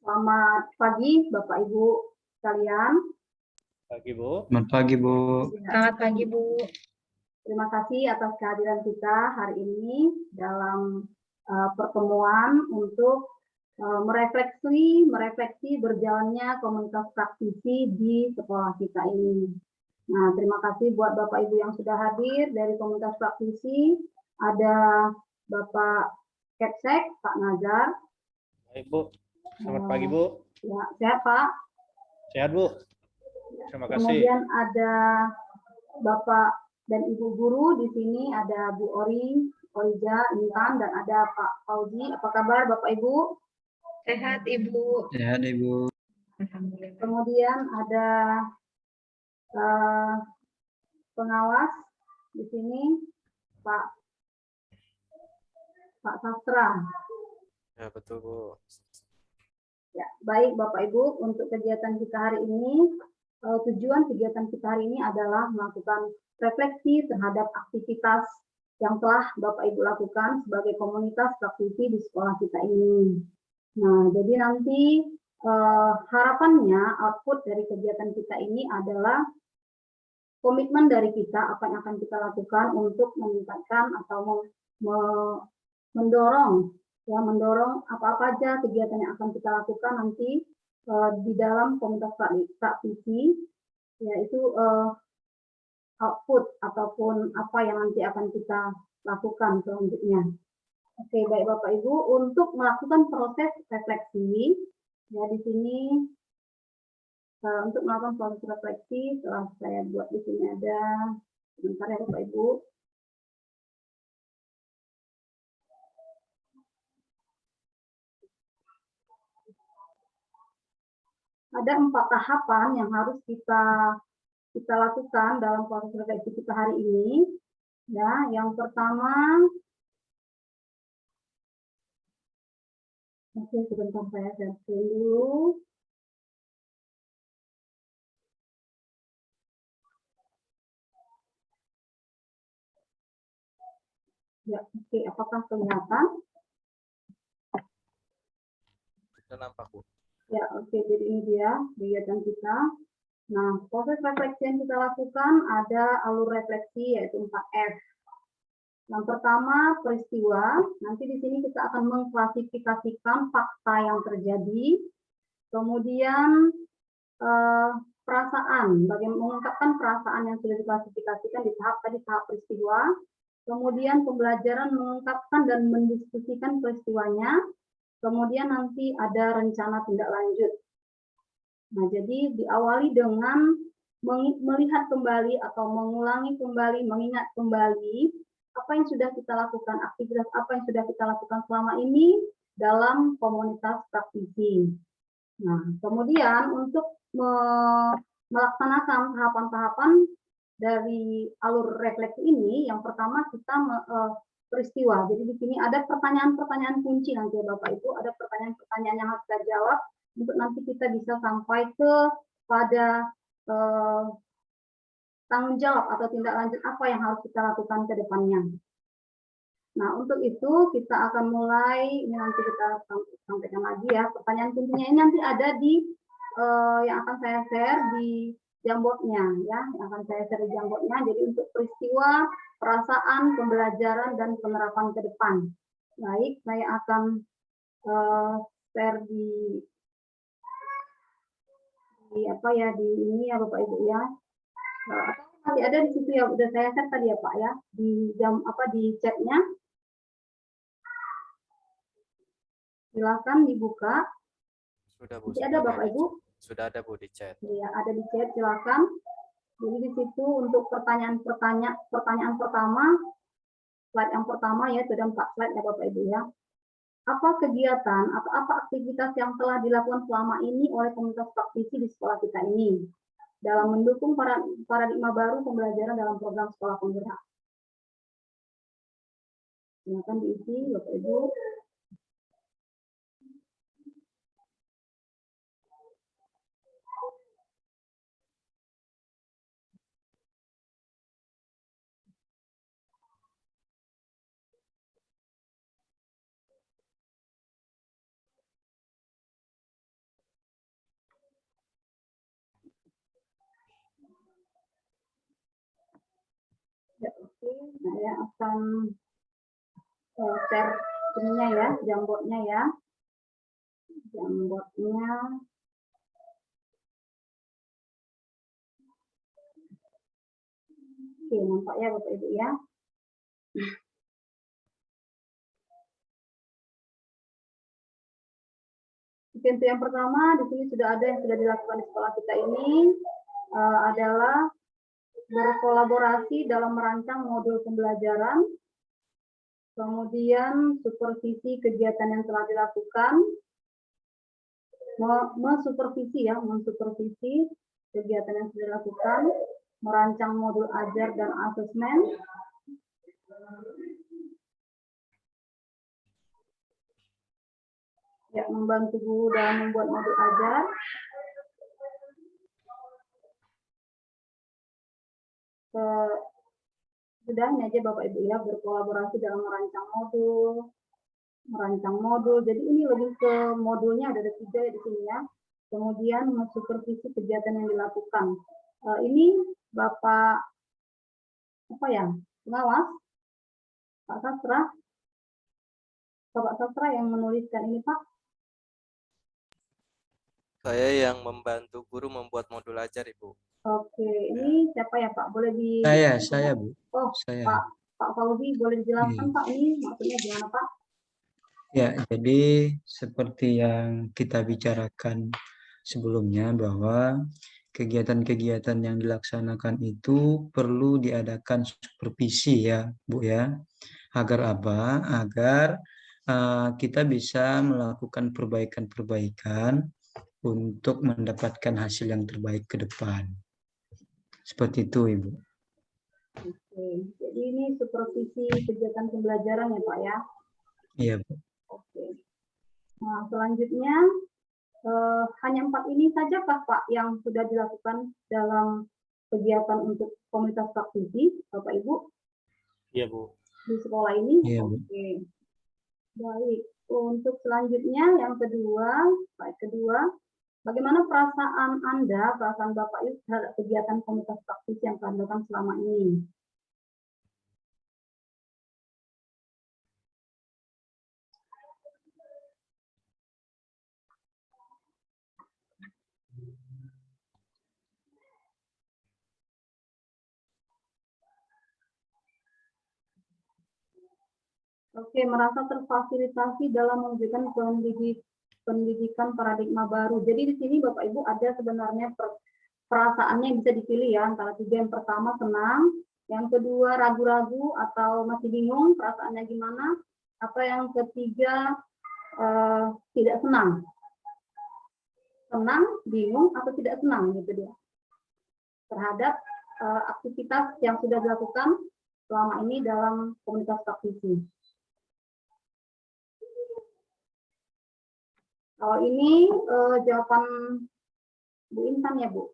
Selamat pagi, Bapak Ibu sekalian. Pagi, Bu. Selamat pagi, Bu. Selamat pagi, Bu. Terima kasih atas kehadiran kita hari ini dalam pertemuan untuk merefleksi berjalannya komunitas praktisi di sekolah kita ini. Nah, terima kasih buat Bapak Ibu yang sudah hadir dari komunitas praktisi. Ada Bapak Kepsek, Pak Nazar. Baik, Bu. Selamat pagi, Bu. Ya, sehat, Pak. Sehat, Bu. Terima kasih. Kemudian ada Bapak dan Ibu guru di sini, ada Bu Orija, Intan, dan ada Pak Fauzi. Apa kabar Bapak Ibu? Sehat, Ibu. Sehat, Ibu. Alhamdulillah. Kemudian ada pengawas di sini, Pak Sastra. Ya, betul, Bu. Ya, baik Bapak Ibu, untuk kegiatan kita hari ini, tujuan kegiatan kita hari ini adalah melakukan refleksi terhadap aktivitas yang telah Bapak Ibu lakukan sebagai komunitas praktisi di sekolah kita ini. Nah, jadi nanti harapannya output dari kegiatan kita ini adalah komitmen dari kita, apa yang akan kita lakukan untuk meningkatkan atau mendorong apa-apa aja kegiatan yang akan kita lakukan nanti di dalam komunitas praktisi, yaitu output ataupun apa yang nanti akan kita lakukan selanjutnya. Oke, baik Bapak Ibu, untuk melakukan proses refleksi, ya di sini untuk melakukan proses refleksi, setelah saya buat di sini ada, sebentar ya Bapak Ibu. Ada 4 tahapan yang harus kita lakukan dalam proses refleksi kita hari ini. Ya, yang pertama, oke, sebentar saya share dulu. Ya, oke, apakah kelihatan? Sudah nampak, Bu. Ya, oke, jadi ini dia kegiatan kita. Nah, proses refleksi yang kita lakukan ada alur refleksi yaitu 4F. Yang pertama, peristiwa. Nanti di sini kita akan mengklasifikasikan fakta yang terjadi. Kemudian perasaan, bagaimana mengungkapkan perasaan yang sudah diklasifikasikan di tahap peristiwa. Kemudian pembelajaran mengungkapkan dan mendiskusikan peristiwanya. Kemudian nanti ada rencana tindak lanjut. Nah, jadi diawali dengan melihat kembali atau mengulangi kembali, mengingat kembali apa yang sudah kita lakukan, aktivitas apa yang sudah kita lakukan selama ini dalam komunitas praktisi. Nah, kemudian untuk melaksanakan tahapan-tahapan dari alur refleksi ini, yang pertama kita peristiwa. Jadi di sini ada pertanyaan-pertanyaan kunci nanti ya Bapak Ibu, ada pertanyaan-pertanyaan yang harus kita jawab untuk nanti kita bisa sampai pada tanggung jawab atau tindak lanjut apa yang harus kita lakukan ke depannya. Nah, untuk itu kita akan mulai, ini nanti kita sampaikan lagi ya, pertanyaan kuncinya ini nanti ada di yang akan saya share di Jamboardnya ya, yang akan saya share di Jamboardnya. Jadi untuk peristiwa, perasaan, pembelajaran, dan penerapan ke depan. Baik, saya akan share di apa ya, di ini ya Bapak Ibu ya. Nanti ada di situ ya, udah saya share tadi ya Pak ya, di di chatnya. Silakan dibuka. Sudah, Bu. Nanti ada Bapak Ibu. Sudah ada, Bu, di chat. Iya, ada di chat, silakan. Jadi di situ untuk pertanyaan pertama, slide yang pertama ya, sudah 4 slide ya Bapak Ibu ya. Apa kegiatan atau apa aktivitas yang telah dilakukan selama ini oleh komunitas praktisi di sekolah kita ini dalam mendukung paradigma baru pembelajaran dalam program sekolah penggerak? Silakan diisi Bapak Ibu. Saya akan share ininya ya, Jamboardnya ya. Jamboardnya. Oke, nampak ya Bapak Ibu ya. Pintu yang pertama di sini sudah ada yang sudah dilakukan di sekolah kita ini adalah berkolaborasi dalam merancang modul pembelajaran, kemudian supervisi kegiatan yang telah dilakukan, mensupervisi kegiatan yang sudah dilakukan, merancang modul ajar dan asesmen, ya, membantu guru dalam membuat modul ajar, sudah ini aja Bapak Ibu ya, berkolaborasi dalam merancang modul. Jadi ini lebih ke modulnya ada 3 di sini ya. Kemudian mensupervisi kegiatan yang dilakukan. Ini Bapak apa ya, pengawas, Pak Sastra, Bapak Sastra yang menuliskan ini Pak. Saya yang membantu guru membuat modul ajar, Ibu. Oke, ini siapa ya Pak? Boleh di... Saya Bu. Oh, Saya. Pak Fauzi, boleh dijelaskan Pak ini maksudnya gimana Pak? Ya, jadi seperti yang kita bicarakan sebelumnya bahwa kegiatan-kegiatan yang dilaksanakan itu perlu diadakan supervisi ya, Bu ya. Agar apa? Agar kita bisa melakukan perbaikan-perbaikan untuk mendapatkan hasil yang terbaik ke depan. Seperti itu, Ibu. Oke, jadi ini supervisi kegiatan pembelajaran ya Pak ya? Iya, Bu. Oke. Nah, selanjutnya hanya 4 ini saja Pak yang sudah dilakukan dalam kegiatan untuk komunitas praktisi, Bapak Ibu? Iya, Bu. Di sekolah ini? Iya, Bu. Oke. Baik. Untuk selanjutnya yang kedua, bagaimana perasaan Anda, perasaan Bapak Ibu terhadap kegiatan komunitas praktisi yang telah dilakukan selama ini? Oke, merasa terfasilitasi dalam mewujudkan pendidikan paradigma baru. Jadi di sini Bapak Ibu ada sebenarnya perasaannya yang bisa dipilih ya, antara 3. Yang pertama senang, yang kedua ragu-ragu atau masih bingung perasaannya gimana, atau yang ketiga tidak senang. Senang, bingung, atau tidak senang gitu dia. Terhadap aktivitas yang sudah dilakukan selama ini dalam komunitas praktisi. Kalau ini jawaban Bu Intan ya, Bu?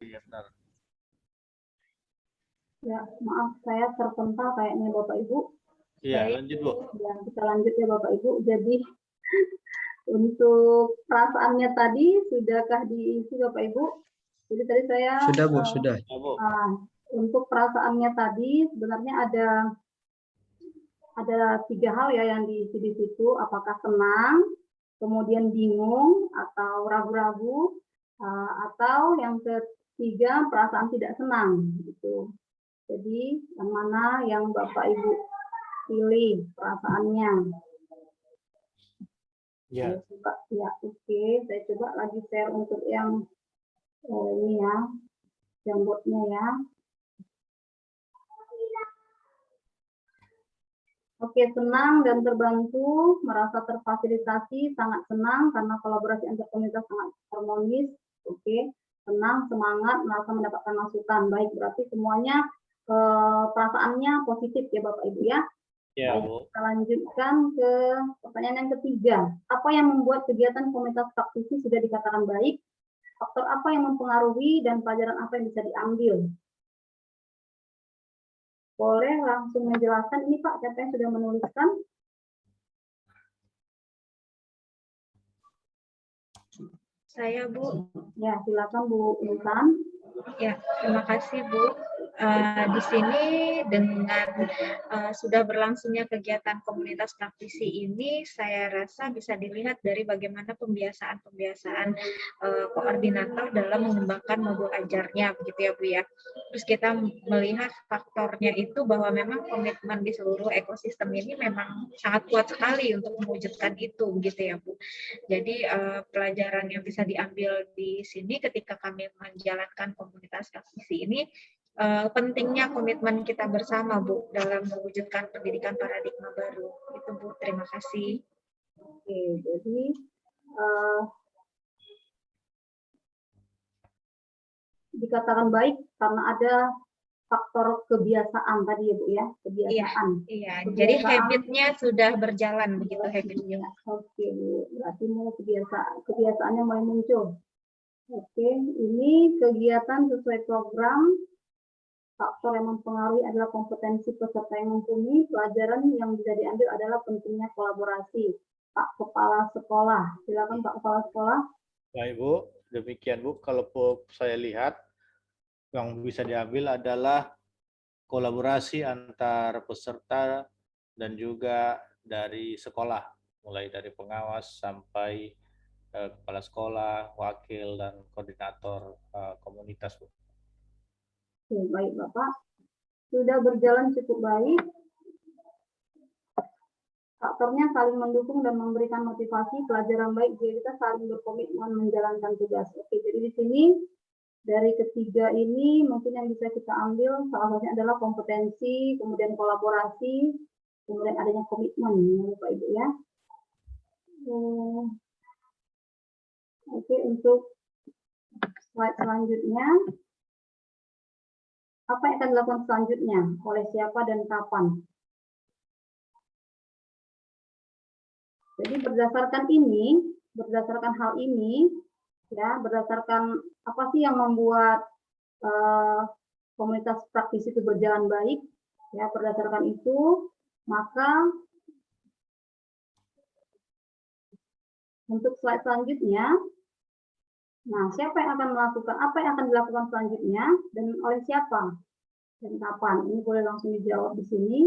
Iya, benar. Ya, maaf saya terpental kayaknya Bapak Ibu. Iya, lanjut, Bu. Ya, kita lanjut ya Bapak Ibu. Jadi untuk perasaannya tadi sudahkah diisi Bapak Ibu? Jadi tadi saya Sudah, Bu, sudah. Ya, Bu. untuk perasaannya tadi sebenarnya ada 3 hal ya yang diisi di situ. Apakah senang, kemudian bingung atau ragu-ragu, atau yang ketiga perasaan tidak senang gitu. Jadi yang mana yang Bapak Ibu pilih perasaannya? Ya. Saya coba, ya oke, saya coba lagi share untuk yang ini ya, Jamboardnya ya. Oke, senang dan terbantu, merasa terfasilitasi, sangat senang karena kolaborasi antar komunitas sangat harmonis. Oke, senang, semangat, merasa mendapatkan masukan. Baik, berarti semuanya perasaannya positif ya Bapak Ibu ya. Ya, Baik, Bu. kita lanjutkan ke pertanyaan yang ketiga. Apa yang membuat kegiatan komunitas praktisi sudah dikatakan baik? Faktor apa yang mempengaruhi dan pelajaran apa yang bisa diambil? Boleh langsung menjelaskan ini Pak, siapa yang sudah menuliskan? Saya, Bu. Ya, silakan Bu Intan. Ya, terima kasih, Bu. Di sini dengan sudah berlangsungnya kegiatan komunitas praktisi ini, saya rasa bisa dilihat dari bagaimana pembiasaan-pembiasaan koordinator dalam mengembangkan modul ajarnya, begitu ya, Bu ya. Terus kita melihat faktornya itu bahwa memang komitmen di seluruh ekosistem ini memang sangat kuat sekali untuk mewujudkan itu, begitu ya, Bu. Jadi pelajaran yang bisa diambil di sini ketika kami menjalankan komunitas praktisi ini, pentingnya komitmen kita bersama, Bu, dalam mewujudkan pendidikan paradigma baru. Itu, Bu. Terima kasih. Oke, jadi dikatakan baik karena ada faktor kebiasaan tadi ya Bu ya, kebiasaan. Iya. Jadi habitnya sudah berjalan, begitu habitnya. Oke Bu, berarti mulai kebiasaannya mulai muncul. Oke, ini kegiatan sesuai program. Faktor yang mempengaruhi adalah kompetensi peserta yang mumpuni. Pelajaran yang bisa diambil adalah pentingnya kolaborasi. Pak Kepala Sekolah, silakan Pak Kepala Sekolah. Baik, Bu. Demikian, Bu. Kalau saya lihat, yang bisa diambil adalah kolaborasi antar peserta dan juga dari sekolah, mulai dari pengawas sampai kepala sekolah, wakil, dan koordinator komunitas, Bu. Oke, baik Bapak. Sudah berjalan cukup baik. Faktornya saling mendukung dan memberikan motivasi, pelajaran baik jika kita saling berkomitmen menjalankan tugas. Oke, jadi di sini dari ketiga ini mungkin yang bisa kita ambil salah satunya adalah kompetensi, kemudian kolaborasi, kemudian adanya komitmen, ya Bapak Ibu ya. Oke, untuk slide selanjutnya, apa yang akan dilakukan selanjutnya, oleh siapa dan kapan? Jadi berdasarkan hal ini, ya, berdasarkan apa sih yang membuat komunitas praktisi itu berjalan baik, ya, berdasarkan itu, maka untuk slide selanjutnya, nah, siapa yang akan melakukan, apa yang akan dilakukan selanjutnya, dan oleh siapa, dan kapan? Ini boleh langsung dijawab di sini.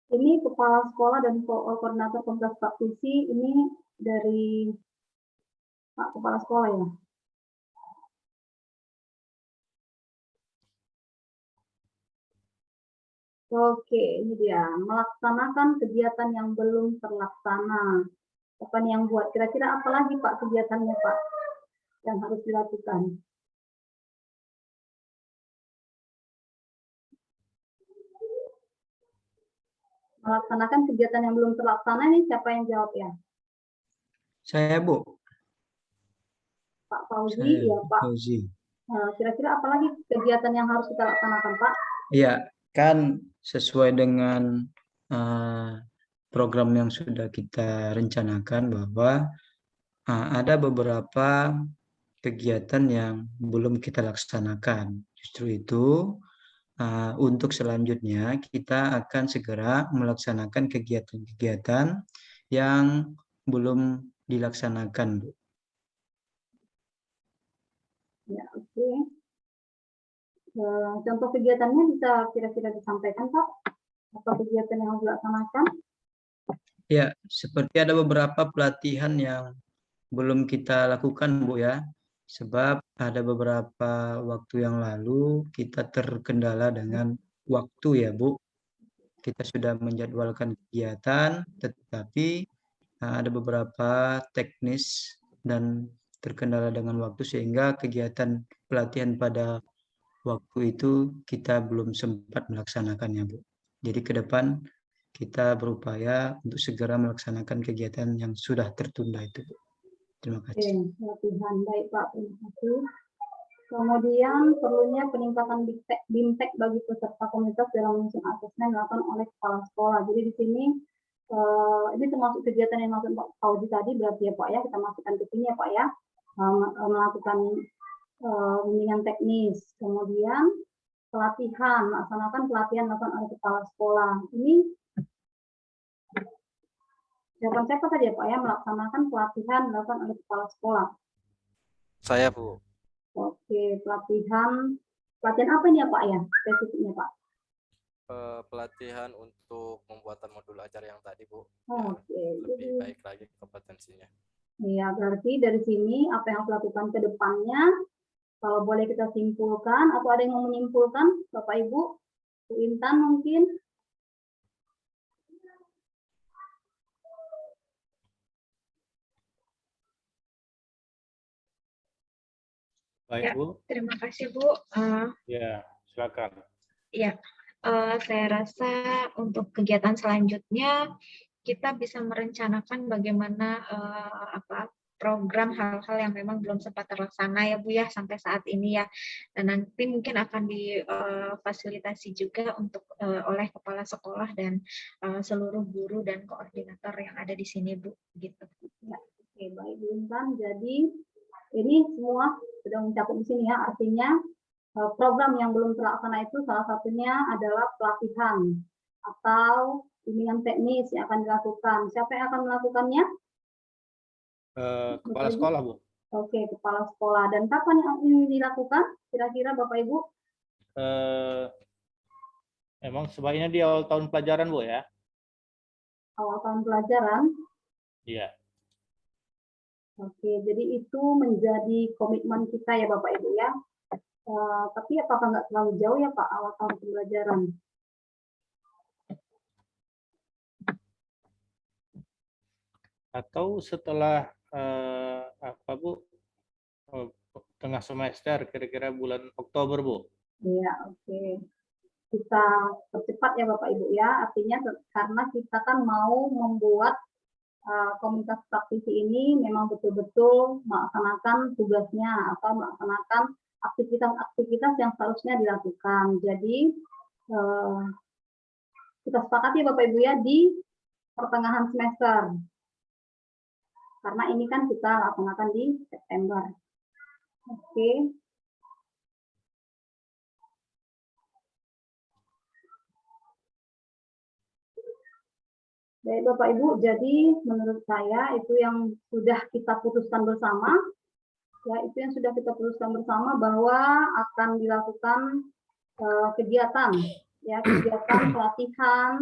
Ini kepala sekolah dan koordinator komunitas praktisi, ini dari Pak Kepala Sekolah ya. Oke, ini dia. Melaksanakan kegiatan yang belum terlaksana. Apa nih yang buat? Kira-kira apa lagi Pak kegiatannya Pak yang harus dilakukan? Melaksanakan kegiatan yang belum terlaksana ini siapa yang jawab ya? Saya, Bu. Pak Fauzi, Saya, ya Pak. Fauzi. Kira-kira apa lagi kegiatan yang harus kita laksanakan Pak? Iya, kan sesuai dengan program yang sudah kita rencanakan bahwa ada beberapa kegiatan yang belum kita laksanakan. Justru itu, untuk selanjutnya kita akan segera melaksanakan kegiatan-kegiatan yang belum dilaksanakan, Bu. Ya, oke. Contoh kegiatannya bisa kira-kira disampaikan Pak? apa kegiatan yang harus dilaksanakan? Ya, seperti ada beberapa pelatihan yang belum kita lakukan, Bu ya. Sebab ada beberapa waktu yang lalu kita terkendala dengan waktu ya, Bu. Kita sudah menjadwalkan kegiatan, tetapi ada beberapa teknis dan terkendala dengan waktu sehingga kegiatan pelatihan pada waktu itu kita belum sempat melaksanakannya, Bu. Jadi ke depan kita berupaya untuk segera melaksanakan kegiatan yang sudah tertunda itu, Bu. Terima Oke, kasih. latihan. Baik, Pak. Terima kasih. Kemudian perlunya peningkatan BIMTEK bagi peserta komunitas dalam menyusun asesmen dilakukan oleh kepala sekolah. Jadi di sini ini termasuk kegiatan yang masuk Pak Fauzi tadi, berarti ya Pak ya, kita masukkan ke sini ya Pak ya, melakukan bimbingan teknis. Kemudian pelatihan, melaksanakan pelatihan dilakukan oleh kepala sekolah. Ini jawaban siapa tadi ya Pak ya, melaksanakan pelatihan dilakukan oleh kepala sekolah. Saya, Bu. Oke, pelatihan apa ini ya Pak ya, spesifiknya Pak? Pelatihan untuk pembuatan modul ajar yang tadi, Bu. Oke, Lebih baik lagi kompetensinya. Iya, berarti dari sini apa yang harus dilakukan ke depannya, kalau boleh kita simpulkan, atau ada yang mau menyimpulkan, Bapak Ibu, Bu Intan mungkin? Baik, Ya, Bu. terima kasih Bu. Ya, silakan. Ya, saya rasa untuk kegiatan selanjutnya kita bisa merencanakan bagaimana program hal-hal yang memang belum sempat terlaksana ya Bu ya sampai saat ini ya. Dan nanti mungkin akan difasilitasi juga untuk oleh kepala sekolah dan seluruh guru dan koordinator yang ada di sini Bu. Gitu. Ya, oke, baik Bu Intan. Jadi ini semua sudah mencakup di sini ya, artinya program yang belum terlaksana itu salah satunya adalah pelatihan atau bimbingan teknis yang akan dilakukan. Siapa yang akan melakukannya? Kepala sekolah, Bu. Oke, kepala sekolah. Dan kapan yang ini dilakukan? Kira-kira Bapak Ibu? Emang sebaiknya di awal tahun pelajaran, Bu ya? Awal tahun pelajaran. Iya. Oke, jadi itu menjadi komitmen kita ya Bapak Ibu ya. Tapi apakah nggak terlalu jauh ya Pak awal tahun pembelajaran? Atau setelah apa Bu? Tengah semester, kira-kira bulan Oktober, Bu? Iya, oke. Kita percepat ya Bapak Ibu ya. Artinya karena kita kan mau membuat komunitas praktisi ini memang betul-betul melaksanakan tugasnya atau melaksanakan aktivitas-aktivitas yang seharusnya dilakukan. Jadi kita sepakati Bapak Ibu ya di pertengahan semester. Karena ini kan kita laksanakan di September. Oke. Baik Bapak Ibu, jadi menurut saya itu yang sudah kita putuskan bersama, ya itu yang sudah kita putuskan bersama bahwa akan dilakukan kegiatan, ya kegiatan pelatihan,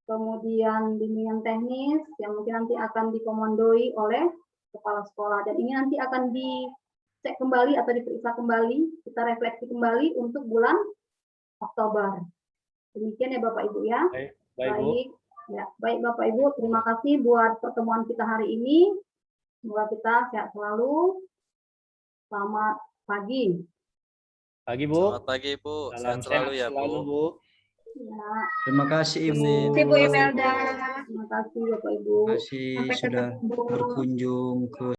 kemudian bimbingan teknis yang mungkin nanti akan dikomandoi oleh kepala sekolah dan ini nanti akan dicek kembali atau diperiksa kembali, kita refleksi kembali untuk bulan Oktober. Demikian ya Bapak Ibu ya. Baik, Bu. Ya, baik Bapak Ibu, terima kasih buat pertemuan kita hari ini. Semoga kita sehat selalu. Selamat pagi. Pagi, Bu. Selamat pagi, Bu. Salam Sehat selalu ya, selalu, Bu. Bu. Ya, Terima kasih Ibu. Terima kasih Bu Imelda. terima kasih Bapak Ibu. Terima kasih Sampai sudah ketemu. berkunjung ke